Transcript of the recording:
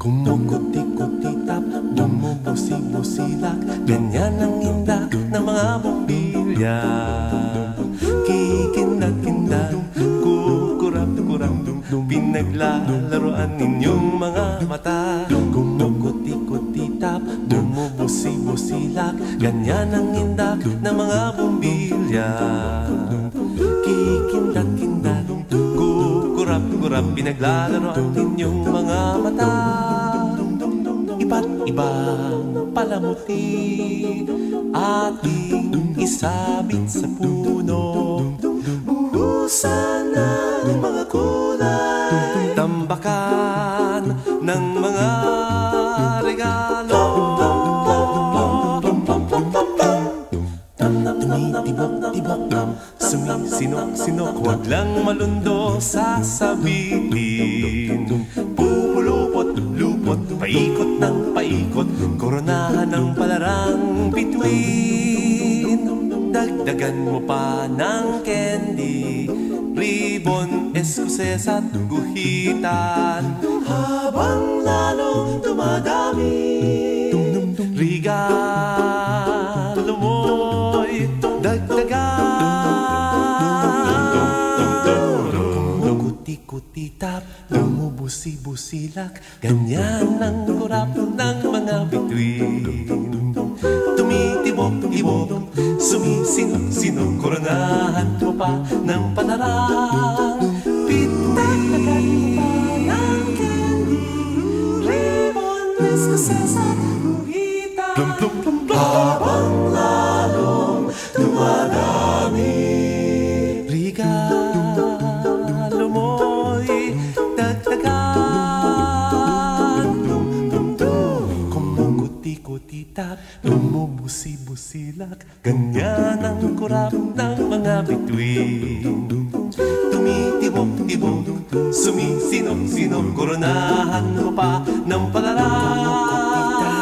Kumukuti-kuti-tap, bumubusi-busilak, ganyan ang indak ng mga bumbilya. Kikindag-kindag, kukurap-kurap, pinaglalaroan ninyong mga mata. Kumukuti-kuti-tap, bumubusi-busilak, ganyan ang indak ng mga bumbilya. Kikindag-kindag, kukurap-kurap, pinaglalaroan ninyong mga mata. Iba't ibang palamuti ating isabit sa puno. Buhusan ng mga kulay, tambakan ng mga regalo. Tumitibok-tibok, sumisinok-sinok, huwag lang malundo sasabihin. Pupulupot-lupot, paikot ng paikot, koronahan ng palarang bituin. Dagdagan mo pa ng candy, ribbon, eskuses at guhitan. Habang lalong dumadami, regalo mo'y dagdagan. Kuti-kuti-tap, bumubusi-busilak, ganyan ang kurap ng mga bituin. Tumitibok-tibok, sumisinok-sinok, koronahan mo pa ng palarang bituin. Ng candy, ribbon, eskuses at guhitan. Habang lalong dumadami, regalo mo'y dagdagan. Kumukuti-kuti-tap, bumubusi-busilak, ganyan ang kurap ng mga bituin. Tumitibok-tibok, sumisinok-sinok, koronahan mo pa ng palarang bituin.